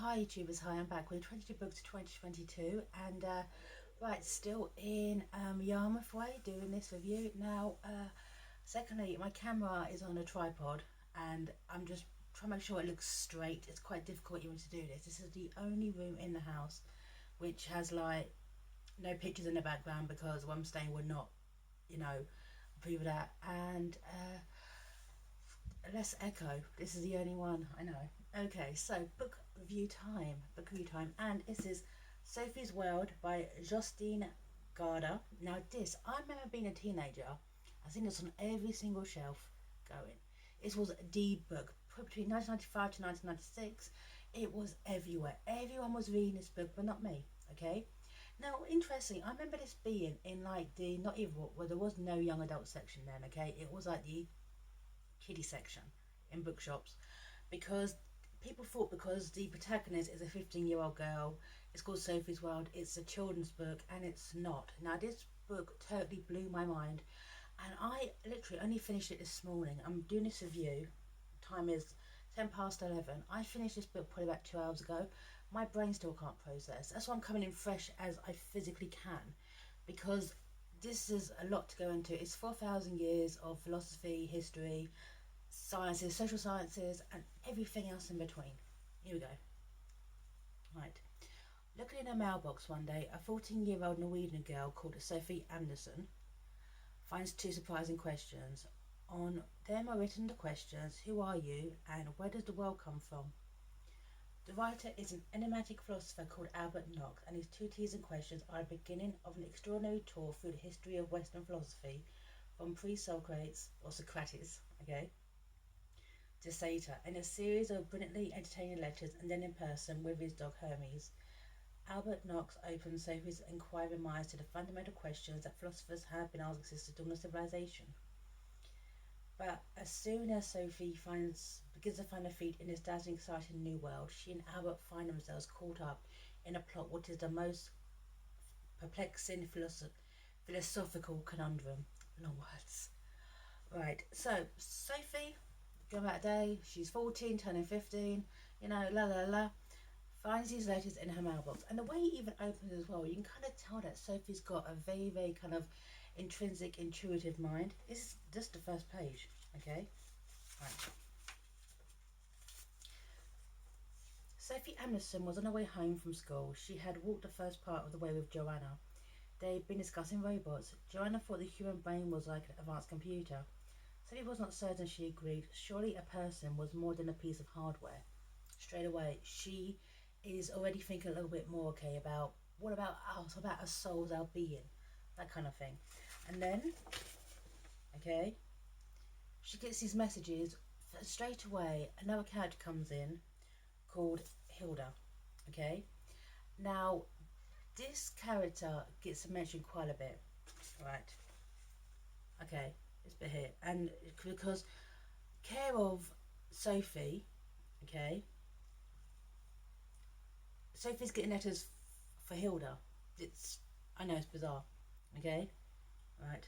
Hi YouTubers, hi, I'm back with 22 books of 2022 and right, still in Yarmouth Way doing this review. Now, secondly, my camera is on a tripod and I'm just trying to make sure it looks straight. It's quite difficult even to do this. This is the only room in the house which has like no pictures in the background because one staying would not, approve of that, and less echo. This is the only one, I know. Okay, so book review time. And this is Sophie's World by Jostein Gaarder. Now this, I remember being a teenager, I think it's on every single shelf going. This was the book. Between 1995 to 1996, it was everywhere. Everyone was reading this book, but not me, okay? Now, interesting, I remember this being in like the, not even, well, there was no young adult section then, okay? It was like the kiddie section in bookshops, because people thought because the protagonist is a 15-year-old girl, it's called Sophie's World, it's a children's book, and it's not. Now this book totally blew my mind, and I literally only finished it this morning. I'm doing this review, time is 10 past 11. I finished this book probably about 2 hours ago. My brain still can't process. That's why I'm coming in fresh as I physically can, because this is a lot to go into. It's 4,000 years of philosophy, history, sciences, social sciences, and everything else in between. Here we go. Right. Looking in a mailbox one day, a 14-year-old Norwegian girl called Sophie Andersen finds two surprising questions. On them are written the questions: who are you, and where does the world come from? The writer is an enigmatic philosopher called Albert Nox, and his two teasing questions are the beginning of an extraordinary tour through the history of Western philosophy, from pre-Socrates, or Socrates, okay, to Sata, in a series of brilliantly entertaining letters and then in person with his dog Hermes. Albert Nox opens Sophie's inquiring minds to the fundamental questions that philosophers have been asking since the dawn of civilization. But as soon as Sophie begins to find her feet in this dazzling, exciting new world, she and Albert find themselves caught up in a plot which is the most perplexing philosophical conundrum. Long words. Right, so Sophie, go about a day, she's 14, turning 15, la la la, finds these letters in her mailbox. And the way it even opens as well, you can kind of tell that Sophie's got a very, very kind of intrinsic, intuitive mind. This is just the first page, okay? Right. Sophie Andersen was on her way home from school. She had walked the first part of the way with Joanna. They'd been discussing robots. Joanna thought the human brain was like an advanced computer. Sophie was not certain, she agreed. Surely a person was more than a piece of hardware. Straight away, she is already thinking a little bit more, okay, about what about us, about our souls, our being, that kind of thing. And then, okay, she gets these messages. Straight away, another character comes in called Hilda, okay? Now, this character gets mentioned quite a bit, right? Okay, this bit here. And because care of Sophie, okay, Sophie's getting letters for Hilda. I know it's bizarre, okay? Right.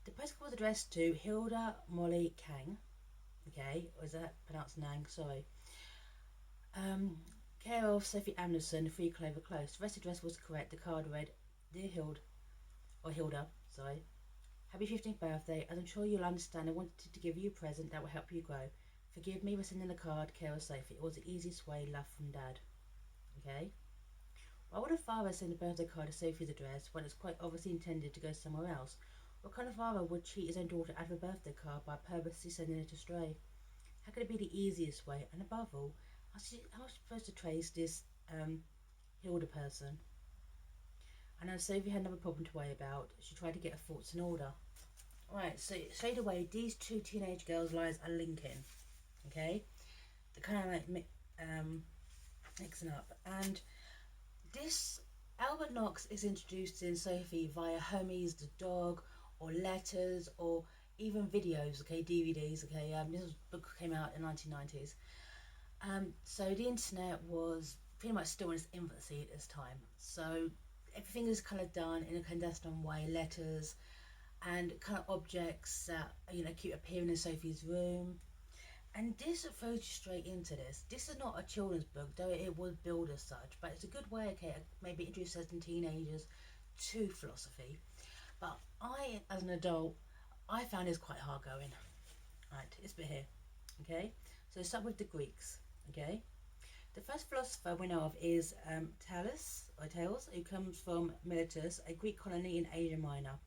The postcard was addressed to Hilda Molly Kang, okay, or is that pronounced Nang? Sorry. Care of Sophie Andersen, 3 Clover Close. The rest address was correct. The card read, Dear Hilda, sorry. Happy 15th birthday. As I'm sure you'll understand, I wanted to give you a present that will help you grow. Forgive me for sending the card, care of Sophie. It was the easiest way, love from Dad. Okay? Why would a father send a birthday card to Sophie's address when it's quite obviously intended to go somewhere else? What kind of father would cheat his own daughter out of a birthday card by purposely sending it astray? How could it be the easiest way? And above all, how is she supposed to trace this Hilda person? I know Sophie had another problem to worry about. She tried to get her thoughts in order. Right, so straight away, these two teenage girls' lives are linking. Okay? They're kind of like mixing up. And this Albert Nox is introduced in Sophie via Hermes the dog, or letters, or even videos, okay, DVDs, okay. This book came out in the 1990s. So the internet was pretty much still in its infancy at this time. So everything is kind of done in a clandestine way, letters and kind of objects that keep appearing in Sophie's room. And this throws you straight into this. This is not a children's book, though it was billed as such, but it's a good way, okay, maybe introduce certain teenagers to philosophy. But I, as an adult, I found this quite hard going. Right, it's a bit here, okay? So start with the Greeks, okay? The first philosopher we know of is Thales, who comes from Miletus, a Greek colony in Asia Minor.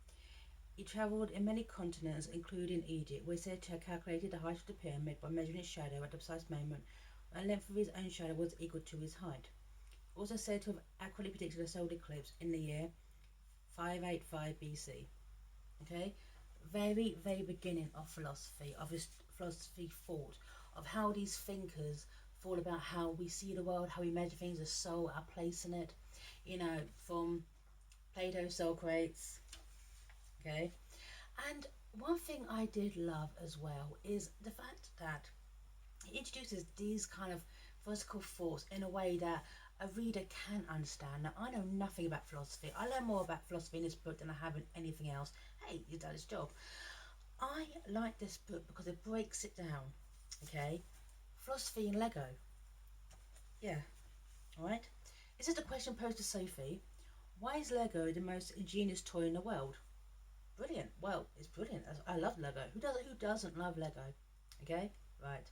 He travelled in many continents, including Egypt, where he said to have calculated the height of the pyramid by measuring its shadow at the precise moment when the length of his own shadow was equal to his height. Also said to have accurately predicted a solar eclipse in the year 585 BC. Okay, very, very beginning of philosophy, of his philosophy thought, of how these thinkers thought about how we see the world, how we measure things, the soul, our place in it. You know, from Plato, Socrates. Okay, and one thing I did love as well is the fact that he introduces these kind of philosophical thoughts in a way that a reader can understand. Now, I know nothing about philosophy. I learn more about philosophy in this book than I have in anything else. Hey, he's done his job. I like this book because it breaks it down. Okay, philosophy and Lego. Yeah, all right. This is the question posed to Sophie. Why is Lego the most ingenious toy in the world? Brilliant. Well, it's brilliant. I love Lego. Who doesn't love Lego? Okay, right.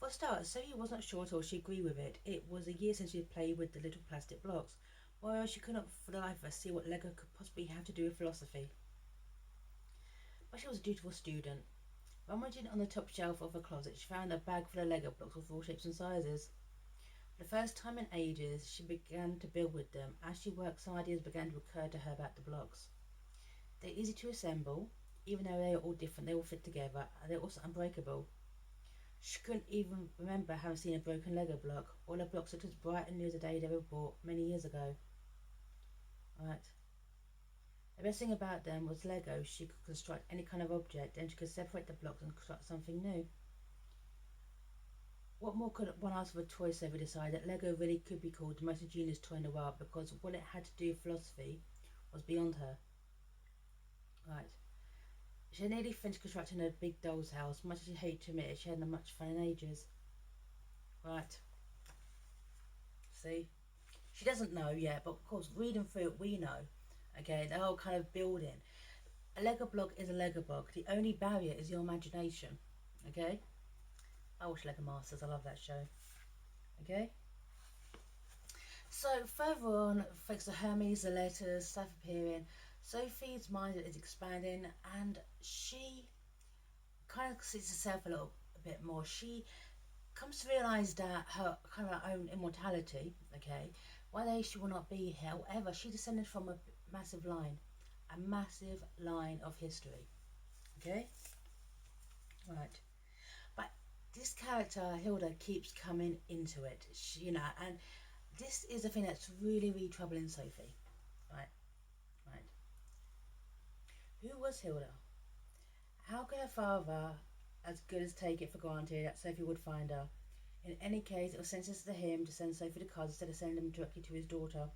For a start, Sophie wasn't sure at all she agreed with it. It was a year since she had played with the little plastic blocks. Well, she couldn't for the life of her see what Lego could possibly have to do with philosophy. But she was a dutiful student. Rummaging on the top shelf of her closet, she found a bag full of Lego blocks of all shapes and sizes. For the first time in ages, she began to build with them. As she worked, some ideas began to occur to her about the blocks. They're easy to assemble, even though they are all different, they all fit together, and they're also unbreakable. She couldn't even remember having seen a broken Lego block. All her blocks looked as bright and new as the day they were bought many years ago. Right. The best thing about them was Lego. She could construct any kind of object, and she could separate the blocks and construct something new. What more could one ask of a toy? Sophie decided that Lego really could be called the most ingenious toy in the world because what it had to do with philosophy was beyond her. Right. She had nearly finished constructing her big doll's house. Much as she hated to admit it, she hadn't had much fun in ages. Right. See? She doesn't know yet, but of course, reading through it, we know. Okay, the whole kind of building. A Lego block is a Lego block. The only barrier is your imagination. Okay? I watch Lego Masters. I love that show. Okay? So, further on, thanks to Hermes, the letters, stuff appearing, Sophie's mind is expanding and she kind of sees herself a little bit more. She comes to realise that her kind of her own immortality, okay, one day she will not be here. However, she descended from a massive line of history, okay? Right. But this character, Hilda, keeps coming into it, she, and this is the thing that's really, really troubling Sophie, right? Right. Who was Hilda? How could her father as good as take it for granted that Sophie would find her? In any case, it was senseless to him to send Sophie the cards instead of sending them directly to his daughter.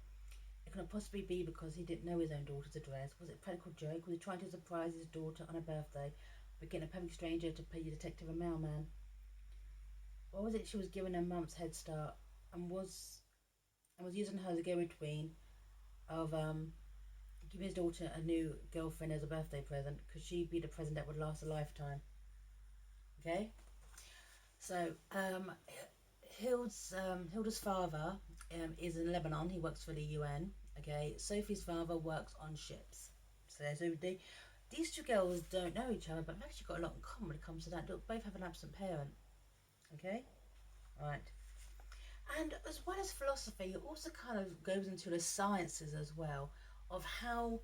It couldn't possibly be because he didn't know his own daughter's address. Was it a practical joke? Was he trying to surprise his daughter on her birthday by getting a perfect stranger to play a detective and mailman? Or was it she was giving a month's head start and was using her as a go-between of giving his daughter a new girlfriend as a birthday present? Could she be the present that would last a lifetime? Okay, so Hilda's father is in Lebanon. He works for the UN. Okay, Sophie's father works on ships. So these two girls don't know each other, but they've actually got a lot in common when it comes to that. Look, both have an absent parent. Okay, right. And as well as philosophy, it also kind of goes into the sciences as well, of how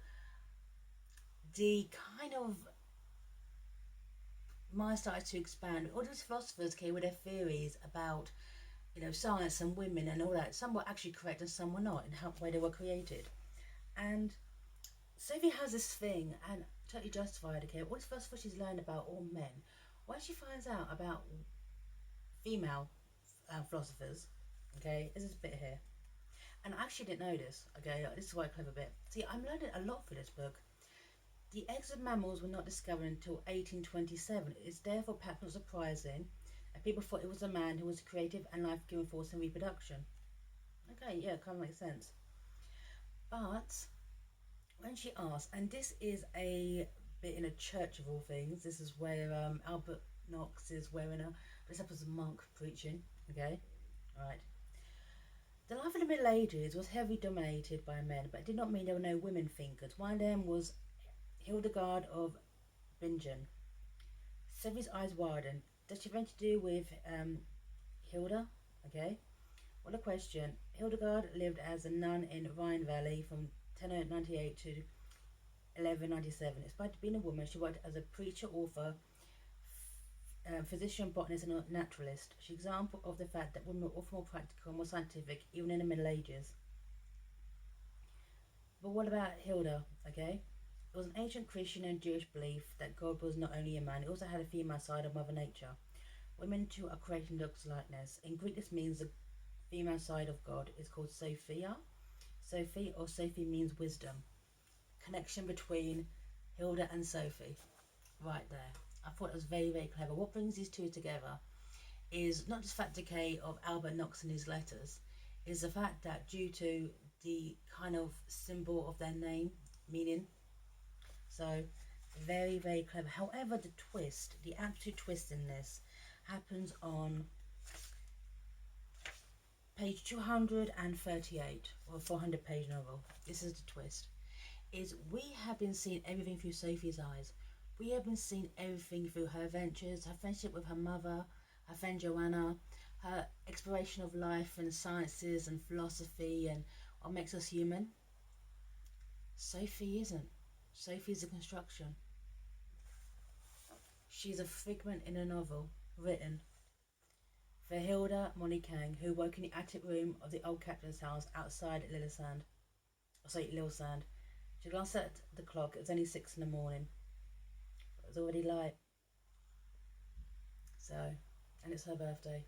the kind of mind started to expand. All these philosophers came with their theories about, science and women and all that. Some were actually correct and some were not in how way they were created. And Sophie has this thing, and totally justified, okay, all these philosophers she's learned about all men. When she finds out about female philosophers, okay, this is a bit here. And I actually didn't know this, okay, this is quite a clever bit. See, I'm learning a lot for this book. The eggs of mammals were not discovered until 1827. It's therefore perhaps not surprising that people thought it was a man who was a creative and life-giving force in reproduction. Okay, yeah, kind of makes sense. But when she asked, and this is a bit in a church of all things, this is where Albert Knox is wearing a dress up as a monk preaching. Okay, all right. The life of the Middle Ages was heavily dominated by men, but it did not mean there were no women thinkers. One of them was Hildegard of Bingen. Sophie's eyes widened. Does she have anything to do with Hilda? Okay. What a question. Hildegard lived as a nun in Rhine Valley from 1098 to 1197. Despite being a woman, she worked as a preacher, author, physician, botanist, and naturalist. She's an example of the fact that women were often more practical and more scientific, even in the Middle Ages. But what about Hilda? Okay. It was an ancient Christian and Jewish belief that God was not only a man, he also had a female side of Mother Nature. Women too are created in God's likeness. In Greek, this means the female side of God is called Sophia. Sophie or Sophie means wisdom. Connection between Hilda and Sophie. Right there. I thought it was very, very clever. What brings these two together is not just fact decay of Albert Knox and his letters, is the fact that due to the kind of symbol of their name, meaning. So, very, very clever. However, the twist, the absolute twist in this, happens on page 238, or 400-page novel. This is the twist. Is we have been seeing everything through Sophie's eyes. We have been seeing everything through her adventures, her friendship with her mother, her friend Joanna, her exploration of life and sciences and philosophy and what makes us human. Sophie isn't. Sophie's a construction. She's a figment in a novel written for Hilda Molly Kang, who woke in the attic room of the old captain's house outside Lille Sand. She glanced at the clock. It was only 6 in the morning. It was already light. So, and it's her birthday.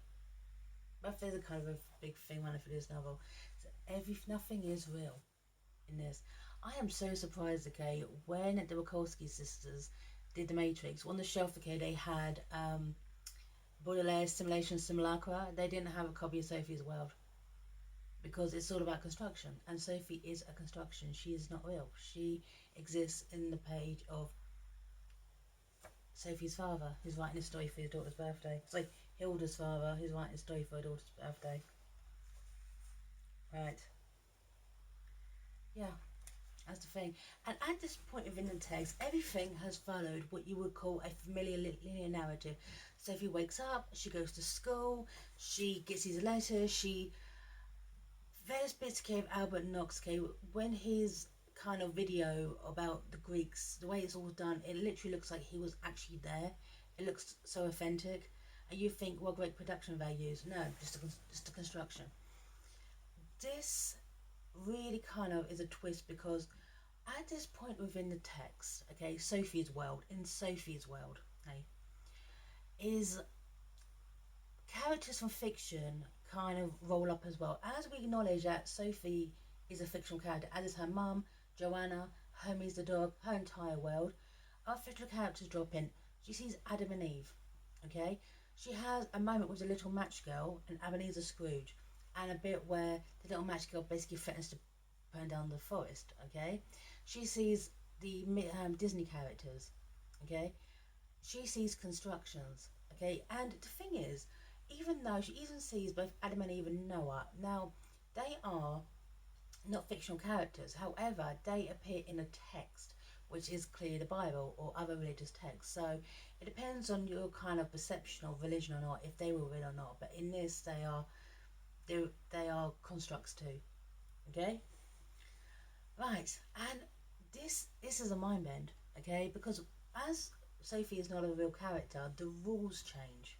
Birthdays are kind of a big thing when I finish this novel. So nothing is real in this. I am so surprised, okay, when the Wachowski sisters did The Matrix, on the shelf, okay, they had Baudelaire's Simulation Simulacra. They didn't have a copy of Sophie's World because it's all about construction, and Sophie is a construction. She is not real. She exists in the page of Sophie's father, who's writing a story for his daughter's birthday. It's like Hilda's father, who's writing a story for her daughter's birthday. Right. Yeah. That's the thing. And at this point within the text, everything has followed what you would call a familiar linear narrative. Sophie wakes up, she goes to school, she gets these letters, various bits of Albert Knox, when his kind of video about the Greeks, the way it's all done, it literally looks like he was actually there. It looks so authentic. And you think, well, great production values. No, just a construction. This really kind of is a twist because at this point within the text, okay, in Sophie's world, okay, is characters from fiction kind of roll up as well. As we acknowledge that Sophie is a fictional character, as is her mum, Joanna, Hermes the dog, her entire world, our fictional characters drop in. She sees Adam and Eve, okay? She has a moment with the little match girl and Ebenezer Scrooge, and a bit where the little match girl basically threatens to burn down the forest, okay? She sees the Disney characters, okay? She sees constructions, okay? And the thing is, even though she even sees both Adam and Eve and Noah, now they are not fictional characters, however, they appear in a text, which is clearly the Bible or other religious texts. So it depends on your kind of perception of religion or not, if they were real or not. But in this, they are constructs too, okay? Right, and this is a mind bend, okay? Because as Sophie is not a real character, the rules change.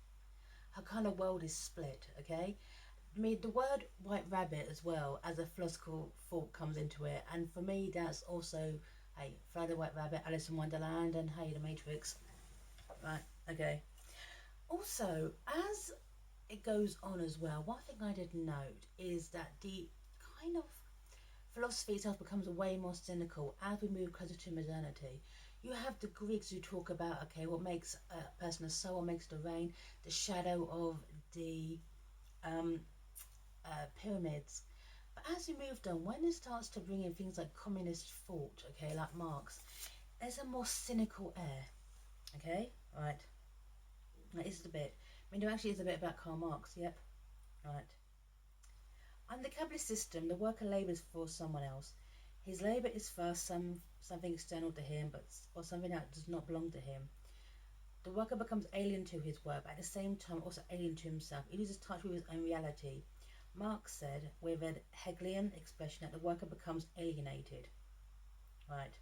Her kind of world is split, okay? I mean, the word white rabbit as well as a philosophical thought comes into it, and for me that's also, hey, Fly the White Rabbit, Alice in Wonderland, and hey, The Matrix. Right, okay. Also, as it goes on as well, one thing I did note is that the kind of philosophy itself becomes way more cynical as we move closer to modernity. You have the Greeks who talk about, okay, what makes a person a soul, what makes the rain, the shadow of the um, pyramids. But as we moved on, when it starts to bring in things like communist thought, okay, like Marx, there's a more cynical air, okay, right. That is a bit. I mean, there actually is a bit about Karl Marx. Yep, right. Under the capitalist system, the worker labours for someone else. His labour is first something external to him, or something that does not belong to him. The worker becomes alien to his work, but at the same time also alien to himself. He loses touch with his own reality. Marx said, with a Hegelian expression, that the worker becomes alienated. Right.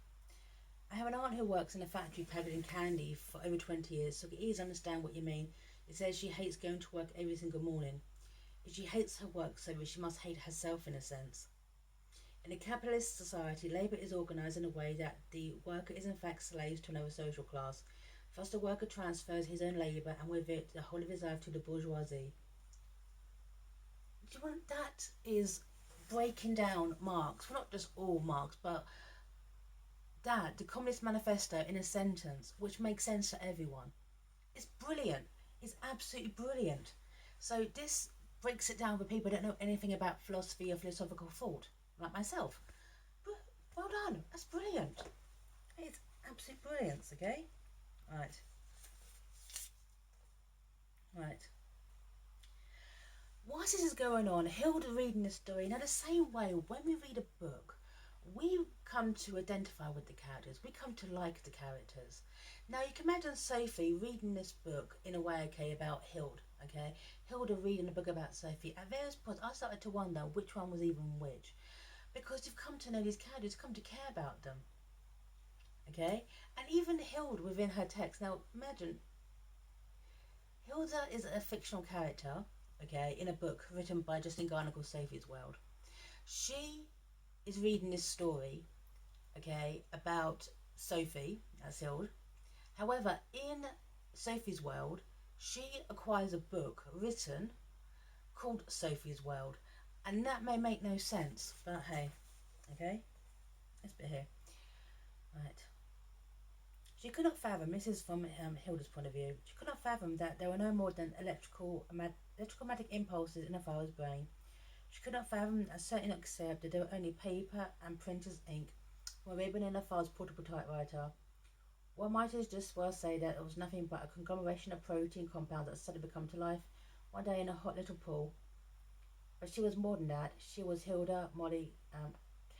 I have an aunt who works in a factory packaging candy for over 20 years, so I can easily understand what you mean. It says she hates going to work every single morning. If she hates her work so much, she must hate herself in a sense. In a capitalist society, labour is organised in a way that the worker is in fact slaves to another social class. Thus the worker transfers his own labour and with it the whole of his life to the bourgeoisie. Do you want, that is breaking down Marx. Well, not just all Marx, but that, the Communist Manifesto in a sentence, which makes sense to everyone. It's brilliant. It's absolutely brilliant. So this breaks it down for people who don't know anything about philosophy or philosophical thought, like myself. But well done. That's brilliant. It's absolute brilliance, okay? Right. Right. Whilst this is going on, Hilda reading the story, now the same way when we read a book, we come to identify with the characters. We come to like the characters. Now you can imagine Sophie reading this book in a way, okay, about Hilda, okay? Hilda reading a book about Sophie. At various points, I started to wonder which one was even which. Because you've come to know these characters, come to care about them, okay? And even Hilda within her text. Now imagine, Hilda is a fictional character, okay, in a book written by Jostein Gaarder called Sophie's World. She is reading this story, okay, about Sophie, that's Hilda. However, in Sophie's World, she acquires a book written called Sophie's World, and that may make no sense, but hey, okay, this bit here, right. She could not fathom, this is from Hilda's point of view, she could not fathom that there were no more than electromagnetic impulses in a father's brain. She could not fathom and certainly not accept that there were only paper and printer's ink were ribbon in her father's portable typewriter. One might as just well say that it was nothing but a conglomeration of protein compounds that suddenly become to life one day in a hot little pool. But she was more than that. She was Hilda Molly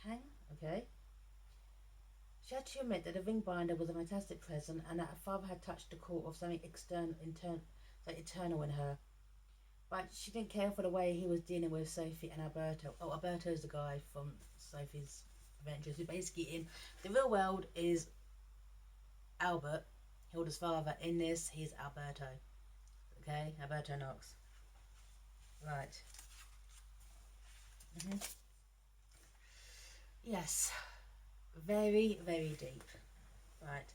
Kang, okay? She had to admit that the ring binder was a fantastic present and that her father had touched the core of something eternal in her. But she didn't care for the way he was dealing with Sophie and Alberto. Oh, Alberto is the guy from Sophie's Adventures, who basically in the real world is Albert, Hilda's father. In this, he's Alberto. Okay, Alberto Knox. Right. Yes, very, very deep. Right.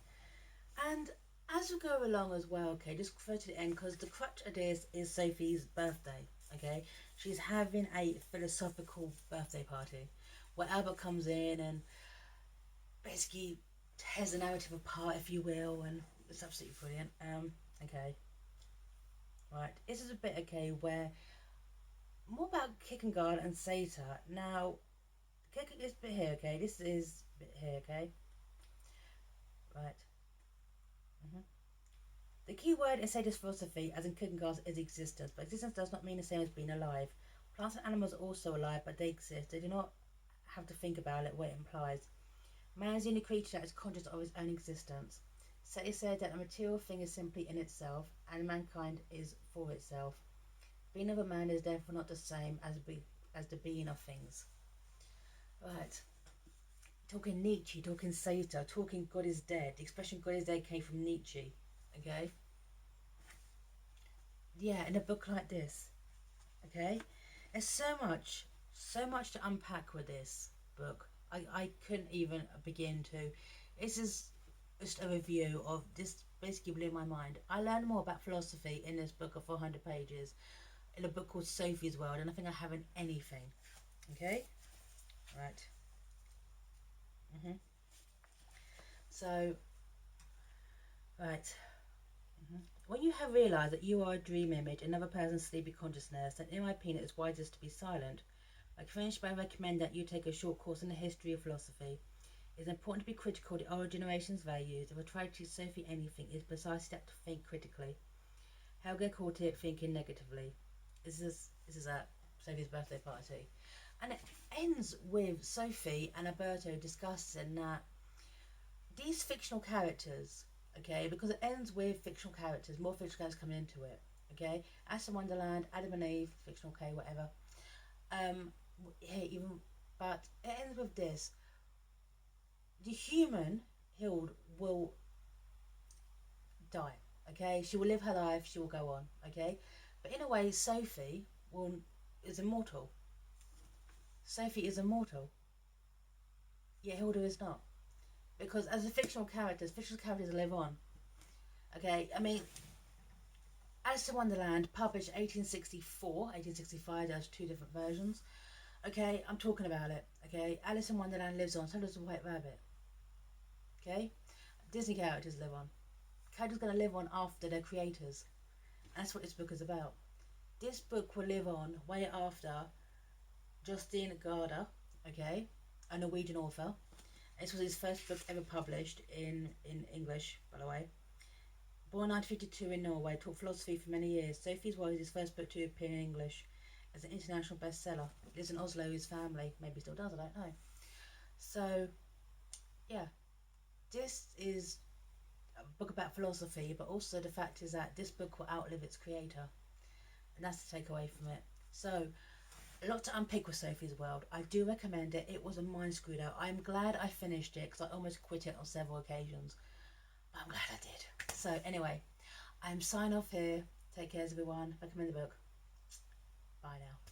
And as we go along as well, okay, just go to the end, because the crutch of this is Sophie's birthday, okay? She's having a philosophical birthday party where Albert comes in and basically tears the narrative apart, if you will, and it's absolutely brilliant. Okay. Right, this is a bit, okay, where more about Kierkegaard and Sata. Now, this bit here, okay, this is a bit here, okay? Right. The key word in Sata's philosophy, as in Kierkegaard's, is existence, but existence does not mean the same as being alive. Plants and animals are also alive, but they exist. They do not have to think about it, what it implies. Man is the only creature that is conscious of his own existence. Sata said that a material thing is simply in itself, and mankind is for itself. Being of a man is therefore not the same as the being of things. Right. Talking Nietzsche, talking Sata, talking God is dead. The expression God is dead came from Nietzsche. Okay? Yeah, in a book like this. Okay? There's so much to unpack with this book. I couldn't even begin to. This is just a review of this, basically blew my mind. I learned more about philosophy in this book of 400 pages in a book called Sophie's World, and I think I have in anything. Okay? Right. So, Right. When you have realised that you are a dream image, another person's sleepy consciousness, then in my opinion it's wisest to be silent. I finish by recommending that you take a short course in the history of philosophy. It is important to be critical of the older generation's values. If I try to teach Sophie anything, it is precisely that, to think critically. Hegel called it thinking negatively. This is at Sophie's birthday party. And it ends with Sophie and Alberto discussing that these fictional characters, okay, because it ends with fictional characters, more fictional characters coming into it, okay. Alice in Wonderland, Adam and Eve, fictional, okay, whatever. Even, but it ends with this: the human Hild will die, okay. She will live her life. She will go on, okay. But in a way, Sophie is immortal. Sophie is immortal. Yet Hilda is not, because as a fictional characters live on. Okay, I mean, Alice in Wonderland, published 1864, 1865, there's two different versions. Okay, I'm talking about it. Okay, Alice in Wonderland lives on, so does the White Rabbit. Okay, Disney characters live on. Characters going to live on after their creators. And that's what this book is about. This book will live on way after Jostein Gaarder, okay, a Norwegian author. This was his first book ever published in English, by the way. Born 1952 in Norway, taught philosophy for many years. Sophie's World is his first book to appear in English as an international bestseller. Lives in Oslo with his family. Maybe still does, I don't know. So, yeah. This is a book about philosophy, but also the fact is that this book will outlive its creator. And that's the takeaway from it. So, a lot to unpick with Sophie's World. I do recommend it. It was a mind screwed. I'm glad I finished it, because I almost quit it on several occasions. But I'm glad I did. So anyway, I'm signing off here. Take care everyone. Recommend the book. Bye now.